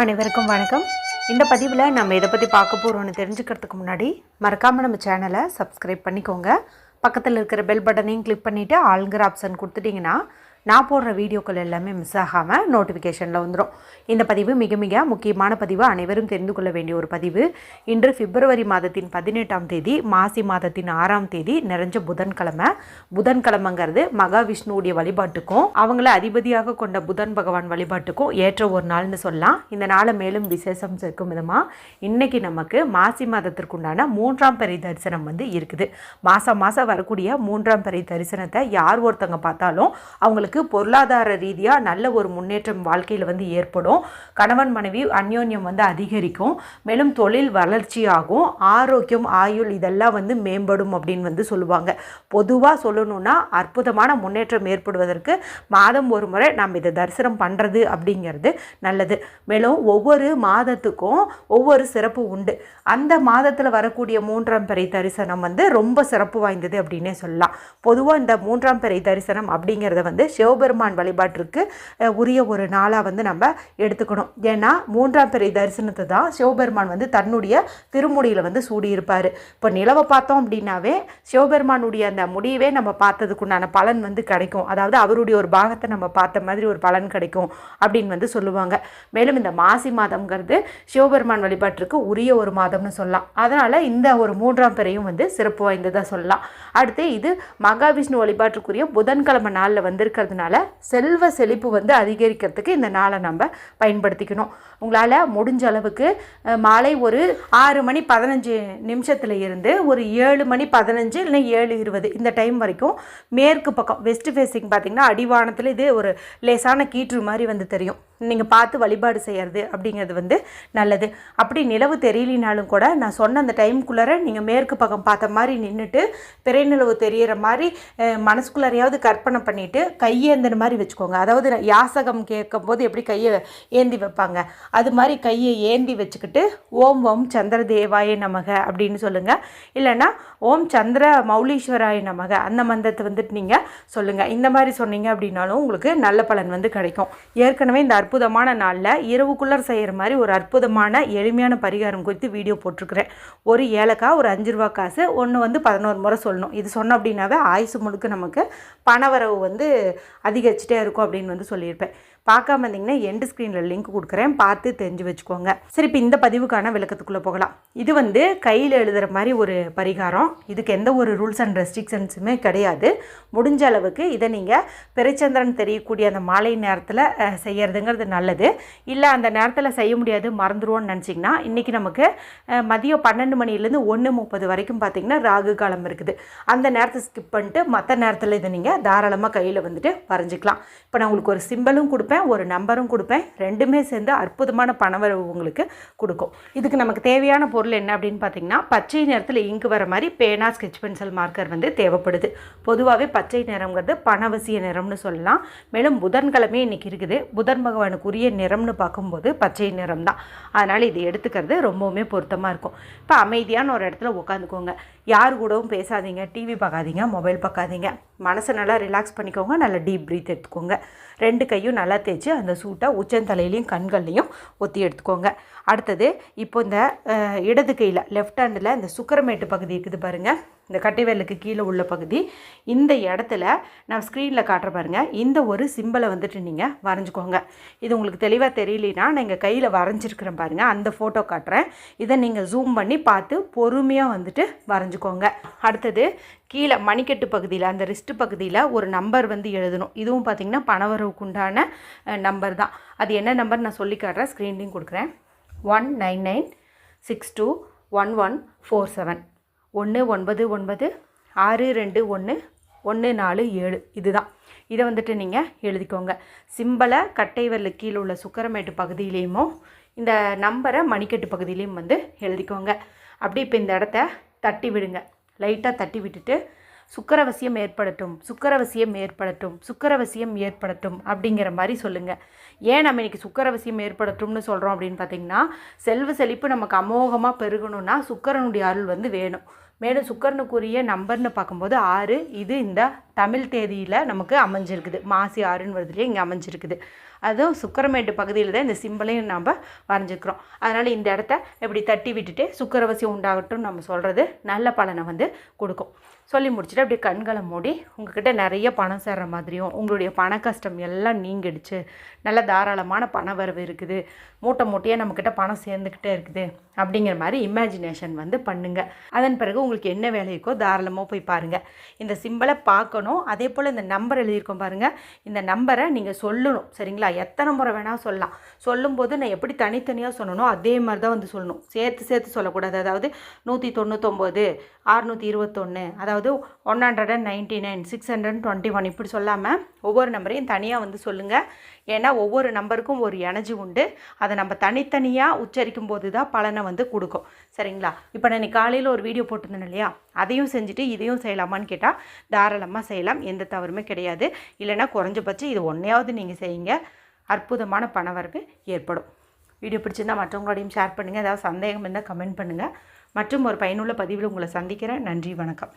அனைவருக்கும் வணக்கம். இந்த பதிவில் நம்ம இதை பற்றி பார்க்க போகிறோன்னு தெரிஞ்சுக்கிறதுக்கு முன்னாடி மறக்காமல் நம்ம சேனலை சப்ஸ்கிரைப் பண்ணிக்கோங்க. பக்கத்தில் இருக்கிற பெல் பட்டனையும் கிளிக் பண்ணிவிட்டு ஆளுங்கிற ஆப்ஷன் கொடுத்துட்டிங்கன்னா நான் போடுற வீடியோக்கள் எல்லாமே மிஸ் ஆகாமல் நோட்டிஃபிகேஷனில் வந்துடும். இந்த பதிவு மிக மிக முக்கியமான பதிவு, அனைவரும் தெரிந்து கொள்ள வேண்டிய ஒரு பதிவு. இன்று பிப்ரவரி மாதத்தின் 18ஆம் தேதி, மாசி மாதத்தின் 6ஆம் தேதி, நிறைஞ்ச புதன்கிழமை. புதன்கிழமைங்கிறது மகாவிஷ்ணுவுடைய வழிபாட்டுக்கும் அவங்கள அதிபதியாக கொண்ட புதன் பகவான் வழிபாட்டுக்கும் ஏற்ற ஒரு நாள்னு சொல்லலாம். இந்த நாளை மேலும் விசேஷம் சேர்க்கும் விதமாக இன்றைக்கி நமக்கு மாசி மாதத்திற்குண்டான 3ஆம் பிறை தரிசனம் இருக்குது. மாதம் வரக்கூடிய 3ஆம் பிறை தரிசனத்தை யார் ஒருத்தங்க பார்த்தாலும் அவங்களுக்கு பொருளாதார ரீதியாக நல்ல ஒரு முன்னேற்றம் வாழ்க்கையில் ஏற்படும். கணவன் மனைவி அந்யோன்யம் அதிகரிக்கும். மேலும் தொழில் வளர்ச்சியாகும். ஆரோக்கியம், ஆயுள் இதெல்லாம் மேம்படும் அப்படின்னு சொல்லுவாங்க. பொதுவாக சொல்லணும்னா அற்புதமான முன்னேற்றம் ஏற்படுவதற்கு மாதம் ஒரு முறை நாம் இதை தரிசனம் பண்ணுறது அப்படிங்கிறது நல்லது. மேலும் ஒவ்வொரு மாதத்துக்கும் ஒவ்வொரு சிறப்பு உண்டு. அந்த மாதத்தில் வரக்கூடிய 3ஆம் பிறை தரிசனம் ரொம்ப சிறப்பு வாய்ந்தது அப்படின்னே சொல்லலாம். பொதுவாக இந்த 3ஆம் பிறை தரிசனம் அப்படிங்கிறத சிவபெருமான் வழிபாட்டிற்கு உரிய ஒரு நாளாக நம்ம எடுத்துக்கணும். ஏன்னா 3ஆம் பிறை தரிசனத்தை தான் சிவபெருமான் தன்னுடைய திருமுடியில் சூடியிருப்பார். இப்போ நிலவை பார்த்தோம் அப்படின்னாவே சிவபெருமானுடைய அந்த முடியவே நம்ம பார்த்ததுக்குண்டான பலன் கிடைக்கும். அதாவது அவருடைய ஒரு பாகத்தை நம்ம பார்த்த மாதிரி ஒரு பலன் கிடைக்கும் அப்படின்னு சொல்லுவாங்க. மேலும் இந்த மாசி மாதம்ங்கிறது சிவபெருமான் வழிபாட்டிற்கு உரிய ஒரு மாதம்னு சொல்லலாம். அதனால் இந்த ஒரு 3ஆம் பிறையும் சிறப்பு வாய்ந்ததாக சொல்லலாம். அடுத்து இது மகாவிஷ்ணு வழிபாட்டுக்குரிய புதன்கிழமை நாளில் இருக்கிறதுனால செல்வ செழிப்பு அதிகரிக்கிறதுக்கு இந்த நாளை நம்ம பயன்படுத்திக்கணும். உங்களால் முடிஞ்ச அளவுக்கு மாலை ஒரு 6:15 இருந்து ஒரு 7:15 இல்லை 7:20 இந்த டைம் வரைக்கும் மேற்கு பக்கம் வெஸ்ட் ஃபேஸிங் பார்த்திங்கன்னா அடிவானத்தில் இது ஒரு லேசான கீற்று மாதிரி தெரியும். நீங்கள் பார்த்து வழிபாடு செய்கிறது அப்படிங்கிறது நல்லது. அப்படி நிலவு தெரியலினாலும் கூட நான் சொன்ன அந்த டைமுக்குள்ளார நீங்கள் மேற்கு பக்கம் பார்த்த மாதிரி நின்றுட்டு பிறை நிலவு தெரிகிற மாதிரி மனசுக்குள்ளாரையாவது கற்பனை பண்ணிவிட்டு கையேந்தின மாதிரி வச்சுக்கோங்க. அதாவது யாசகம் கேட்கும் போது எப்படி கையை ஏந்தி வைப்பாங்க, அது மாதிரி கையை ஏந்தி வச்சுக்கிட்டு ஓம் ஓம் சந்திர தேவாய நமக அப்படின்னு சொல்லுங்கள். இல்லைன்னா ஓம் சந்திர மௌலீஸ்வராய நமக அந்த மந்திரத்தை நீங்கள் சொல்லுங்கள். இந்த மாதிரி சொன்னீங்க அப்படின்னாலும் உங்களுக்கு நல்ல பலன் கிடைக்கும். ஏற்கனவே இந்த அற்புதமான நாளில் இரவுக்குள்ளே செய்கிற மாதிரி ஒரு அற்புதமான எளிமையான பரிகாரம் குறித்து வீடியோ போட்டிருக்கிறேன். ஒரு ஏலக்காய், ஒரு 5 ரூபா காசு, ஒன்று 11 முறை சொல்லணும். இது சொன்னோம் அப்படின்னாவே ஆயுசு முழுக்க நமக்கு பணவரவு அதிகரிச்சுட்டே இருக்கும் அப்படின்னு சொல்லியிருப்பேன். பார்க்காம இருந்தீங்கன்னா எண்டு ஸ்க்ரீனில் லிங்க் கொடுக்குறேன், பார்த்து தெரிஞ்சு வச்சுக்கோங்க. சரி, இப்போ இந்த பதிவுக்கான விளக்கத்துக்குள்ளே போகலாம். இது கையில் எழுதுகிற மாதிரி ஒரு பரிகாரம். இதுக்கு எந்த ஒரு ரூல்ஸ் அண்ட் ரெஸ்ட்ரிக்ஷன்ஸுமே கிடையாது. முடிஞ்ச அளவுக்கு இதை நீங்கள் பிறைச்சந்திரன் தெரியக்கூடிய அந்த மாலை நேரத்தில் செய்கிறதுங்கிறது நல்லது. இல்லை அந்த நேரத்தில் செய்ய முடியாது, மறந்துடுவோன்னு நினச்சிங்கன்னா இன்றைக்கி நமக்கு மதியம் 12 மணிலேருந்து 1:30 வரைக்கும் பார்த்திங்கன்னா ராகு காலம் இருக்குது. அந்த நேரத்தை ஸ்கிப் பண்ணிட்டு மற்ற நேரத்தில் இதை நீங்கள் தாராளமாக கையில் வரைஞ்சிக்கலாம். இப்போ நான் உங்களுக்கு ஒரு சிம்பிளும் கொடுப்பேன், ஒரு நம்பரும் கொடுப்பேன். ரெண்டுமே சேர்ந்து அற்புதமான பணவரவு உங்களுக்கு கொடுக்கும். இதுக்கு நமக்கு தேவையான பொருள் என்ன அப்படின்னு பார்த்தீங்கன்னா, பச்சை நிறத்தில் இங்கு வர மாதிரி பேனா, ஸ்கெட்ச் பென்சில், மார்க்கர் தேவைப்படுது. பொதுவாகவே பச்சை நிறம்ங்கிறது பணவசிய நிறம்னு சொல்லலாம். மேலும் புதன்கிழமை இன்றைக்கி இருக்குது. புதன் பகவானுக்கு உரிய நிறம்னு பார்க்கும்போது பச்சை நிறம் தான். அதனால் இது எடுத்துக்கிறது ரொம்பவுமே பொருத்தமாக இருக்கும். இப்போ அமைதியான ஒரு இடத்துல உட்காந்துக்கோங்க. யார் கூடவும் பேசாதீங்க, டிவி பார்க்காதீங்க, மொபைல் பார்க்காதீங்க. மனசை நல்லா ரிலாக்ஸ் பண்ணிக்கோங்க. நல்லா டீப் ப்ரீத் எடுத்துக்கோங்க. 2 கையும் நல்லா தேய்ச்சி அந்த சூட்டை உச்சந்தலையிலையும் கண்கள்லையும் ஒத்தி எடுத்துக்கோங்க. அடுத்தது இப்போ இந்த இடது கையில் லெஃப்ட் ஹேண்டில் இந்த சுக்கரமேட்டு பகுதி இருக்குது பாருங்கள், இந்த கட்டைவேலுக்கு கீழே உள்ள பகுதி. இந்த இடத்துல நான் ஸ்க்ரீனில் காட்டுற பாருங்கள், இந்த ஒரு சிம்பிளை நீங்கள் வரைஞ்சிக்கோங்க. இது உங்களுக்கு தெளிவாக தெரியலனா நான் எங்கள் கையில் வரைஞ்சிருக்கிறேன் பாருங்கள், அந்த ஃபோட்டோ காட்டுறேன். இதை நீங்கள் ஜூம் பண்ணி பார்த்து பொறுமையாக வரைஞ்சிக்கோங்க. அடுத்தது கீழே மணிக்கட்டு பகுதியில் அந்த ரிஸ்ட்டு பகுதியில் ஒரு நம்பர் எழுதணும். இதுவும் பார்த்திங்கன்னா பணவரவுக்கு உண்டான நம்பர் தான். அது என்ன நம்பர் நான் சொல்லி காட்டுறேன், ஸ்க்ரீன்லேயும் கொடுக்குறேன். 199621147 199621147 இதுதான். இதை நீங்கள் எழுதிக்கோங்க. சிம்பிளை கட்டை விரல் கீழே உள்ள சுக்கரமேட்டு பகுதியிலையும் இந்த நம்பரை மணிக்கட்டு பகுதியிலையும் எழுதிக்கோங்க. அப்படி இப்போ இந்த இடத்த தட்டி விடுங்க. லைட்டாக தட்டி விட்டுட்டு சுக்கரவசியம் ஏற்படட்டும், சுக்கரவசியம் ஏற்படட்டும், சுக்கரவசியம் ஏற்படட்டும் அப்படிங்கிற மாதிரி சொல்லுங்கள். ஏன் நம்ம இன்றைக்கி சுக்கரவசியம் ஏற்படட்டும்னு சொல்கிறோம் அப்படின்னு பார்த்திங்கன்னா, செல்வ செழிப்பு நமக்கு அமோகமாக பெருகணும்னா சுக்கரனுடைய அருள் வேணும். மேலும் சுக்கிரனுக்குரிய நம்பர்னு பார்க்கும்போது 6, இது இந்த தமிழ் தேதியில் நமக்கு அமைஞ்சிருக்குது. மாசி 6ன்னு வருதுலேயே இங்கே அமைஞ்சிருக்குது. அதுவும் சுக்கிரமேட்டு பகுதியில் தான் இந்த சிம்பிளையும் நம்ம வரைஞ்சிக்கிறோம். அதனால் இந்த இடத்த இப்படி தட்டி விட்டுட்டு சுக்கிரவசியம் உண்டாகட்டும் நம்ம சொல்கிறது நல்ல பலனை வந்து கொடுக்கும். சொல்லி முடிச்சுட்டு அப்படியே கண்களை மூடி உங்கள்கிட்ட நிறைய பணம் சேர்கிற மாதிரியும் உங்களுடைய பண கஷ்டம் எல்லாம் நீங்கிடுச்சு, நல்ல தாராளமான பண வரவு இருக்குது, மூட்டை மூட்டையாக நம்மக்கிட்ட பணம் சேர்ந்துக்கிட்டே இருக்குது அப்படிங்கிற மாதிரி இமேஜினேஷன் வந்து பண்ணுங்கள். அதன் பிறகு உங்களுக்கு என்ன வேலைக்கோ தாராளமாக போய் பாருங்கள். இந்த சிம்பிளை பார்க்கணும். அதே போல் இந்த நம்பர் எழுதியிருக்கோம் பாருங்கள், இந்த நம்பரை நீங்கள் சொல்லணும். சரிங்களா? எத்தனை முறை வேணால் சொல்லலாம். சொல்லும்போது நான் எப்படி தனித்தனியாக சொல்லணும் அதே மாதிரி தான் வந்து சொல்லணும். சேர்த்து சொல்லக்கூடாது. அதாவது 199, 621, அதாவது 199, 621 இப்படி சொல்லாமல் ஒவ்வொரு நம்பரையும் தனியாக வந்து சொல்லுங்கள். ஏன்னா ஒவ்வொரு நம்பருக்கும் ஒரு எனர்ஜி உண்டு. அதை நம்ம தனித்தனியாக உச்சரிக்கும் போது தான் பலனை வந்து கொடுக்கும். சரிங்களா? இப்போ நான் காலையில் ஒரு வீடியோ போட்டிருந்தேன் இல்லையா, அதையும் செஞ்சுட்டு இதையும் செய்யலாமான்னு கேட்டால் தாராளமாக செய்யலாம். எந்த தவறுமே கிடையாது. இல்லைனா குறைஞ்சபட்சம் இது ஒன்றையாவது நீங்கள் செய்யுங்க. அற்புதமான பணவரவு ஏற்படும். வீடியோ பிடிச்சிருந்தால் மற்றவங்களோடையும் ஷேர் பண்ணுங்கள். ஏதாவது சந்தேகம் இருந்தால் கமெண்ட் பண்ணுங்கள். மற்றும் ஒரு பயனுள்ள பதிவில் உங்களை சந்திக்கிறேன். நன்றி, வணக்கம்.